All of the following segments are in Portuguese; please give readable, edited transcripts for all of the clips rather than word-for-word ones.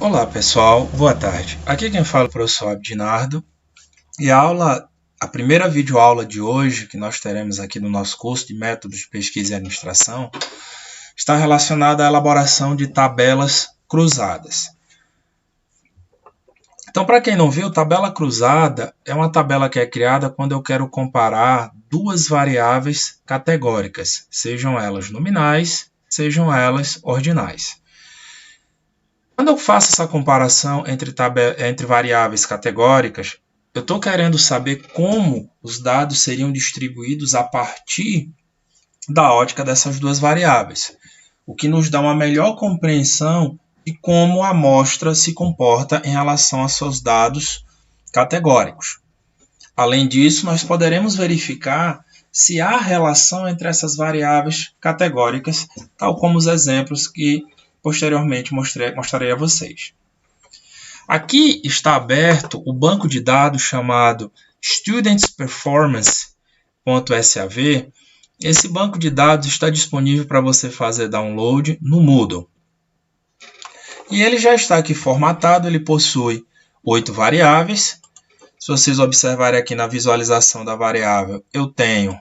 Olá pessoal, boa tarde. Aqui quem fala é o professor Abdinardo e a primeira videoaula de hoje que nós teremos aqui no nosso curso de Métodos de Pesquisa e Administração está relacionada à elaboração de tabelas cruzadas. Então, para quem não viu, tabela cruzada é uma tabela que é criada quando eu quero comparar duas variáveis categóricas, sejam elas nominais, sejam elas ordinais. Quando eu faço essa comparação entre variáveis categóricas, eu estou querendo saber como os dados seriam distribuídos a partir da ótica dessas duas variáveis, o que nos dá uma melhor compreensão de como a amostra se comporta em relação aos seus dados categóricos. Além disso, nós poderemos verificar se há relação entre essas variáveis categóricas, tal como os exemplos que posteriormente mostrarei a vocês. Aqui está aberto o banco de dados chamado studentsperformance.sav. Esse banco de dados está disponível para você fazer download no Moodle. E ele já está aqui formatado, ele possui 8 variáveis. Se vocês observarem aqui na visualização da variável, eu tenho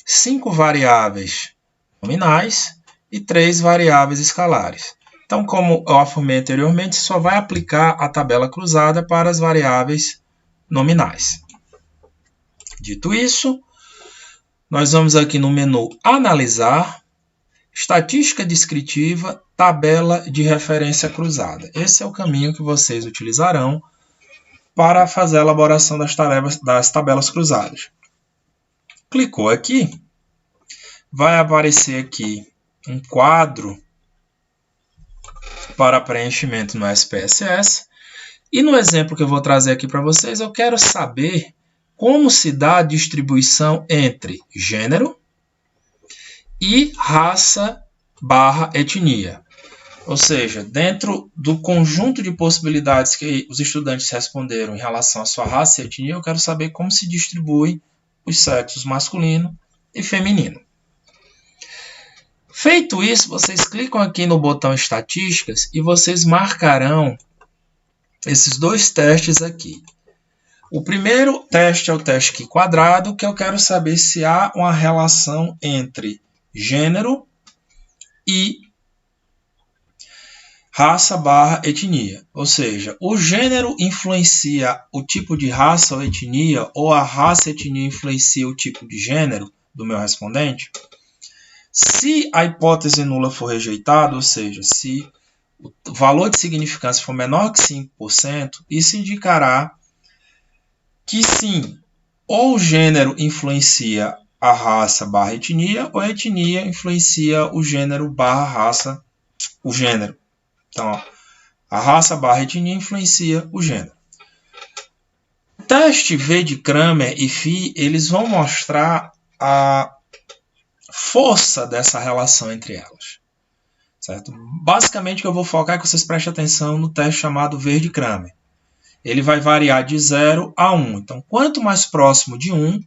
5 variáveis nominais e 3 variáveis escalares. Então, como eu afirmei anteriormente, só vai aplicar a tabela cruzada para as variáveis nominais. Dito isso, nós vamos aqui no menu Analisar, Estatística Descritiva, Tabela de Referência Cruzada. Esse é o caminho que vocês utilizarão para fazer a elaboração das tabelas cruzadas. Clicou aqui, vai aparecer aqui um quadro para preenchimento no SPSS. E no exemplo que eu vou trazer aqui para vocês, eu quero saber como se dá a distribuição entre gênero e raça/etnia. Ou seja, dentro do conjunto de possibilidades que os estudantes responderam em relação à sua raça e etnia, eu quero saber como se distribui os sexos masculino e feminino. Feito isso, vocês clicam aqui no botão Estatísticas e vocês marcarão esses dois testes aqui. O primeiro teste é o teste aqui quadrado, que eu quero saber se há uma relação entre gênero e raça/etnia. Ou seja, o gênero influencia o tipo de raça ou etnia, ou a raça e etnia influencia o tipo de gênero do meu respondente? Se a hipótese nula for rejeitada, ou seja, se o valor de significância for menor que 5%, isso indicará que sim, ou o gênero influencia a raça/etnia, ou a etnia influencia o gênero/raça, o gênero. Então, a raça/etnia influencia o gênero. O teste V de Cramer e Phi, eles vão mostrar a força dessa relação entre elas. Certo? Basicamente, o que eu vou focar é que vocês prestem atenção no teste chamado V de Cramer. Ele vai variar de 0 a 1. Então, quanto mais próximo de 1,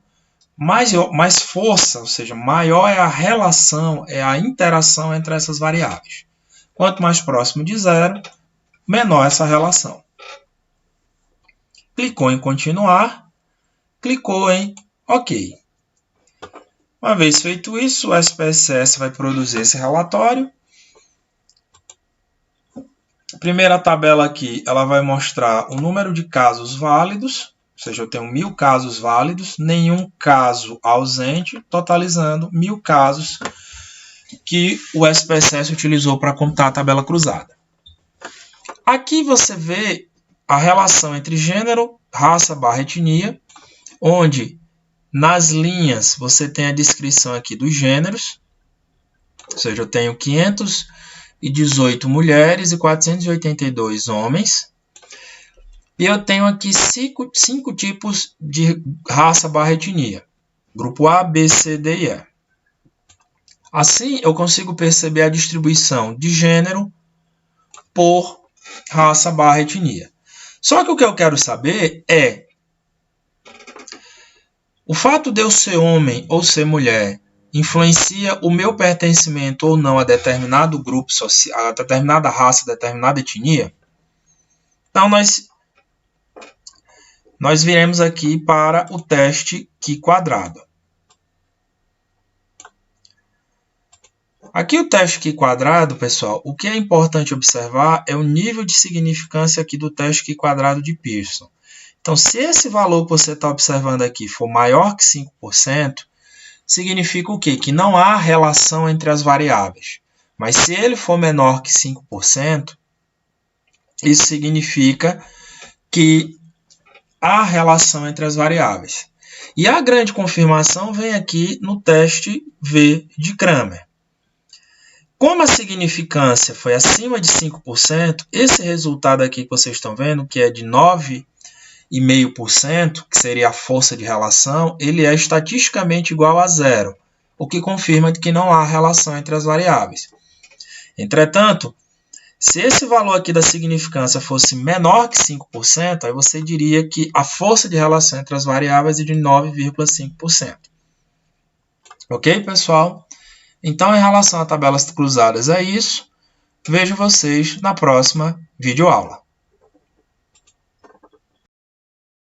mais força, ou seja, maior é a relação, é a interação entre essas variáveis. Quanto mais próximo de 0, menor essa relação. Clicou em continuar, clicou em OK. Uma vez feito isso, o SPSS vai produzir esse relatório. A primeira tabela aqui, ela vai mostrar o número de casos válidos, ou seja, eu tenho 1000 casos válidos, nenhum caso ausente, totalizando 1000 casos que o SPSS utilizou para computar a tabela cruzada. Aqui você vê a relação entre gênero, raça/etnia, onde nas linhas você tem a descrição aqui dos gêneros, ou seja, eu tenho 518 mulheres e 482 homens. E eu tenho aqui 5 tipos de raça/etnia, grupo A, B, C, D e E. Assim, eu consigo perceber a distribuição de gênero por raça/etnia. Só que o que eu quero saber é o fato de eu ser homem ou ser mulher influencia o meu pertencimento ou não a determinado grupo social, a determinada raça, determinada etnia? Então, nós viremos aqui para o teste Q quadrado. Aqui o teste Q quadrado, pessoal, o que é importante observar é o nível de significância aqui do teste Q quadrado de Pearson. Então, se esse valor que você está observando aqui for maior que 5%, significa o quê? Que não há relação entre as variáveis. Mas se ele for menor que 5%, isso significa que há relação entre as variáveis. E a grande confirmação vem aqui no teste V de Cramer. Como a significância foi acima de 5%, esse resultado aqui que vocês estão vendo, que é de 9,5%, que seria a força de relação, ele é estatisticamente igual a zero, o que confirma que não há relação entre as variáveis. Entretanto, se esse valor aqui da significância fosse menor que 5%, aí você diria que a força de relação entre as variáveis é de 9,5%. Ok, pessoal? Então, em relação a tabelas cruzadas é isso. Vejo vocês na próxima videoaula.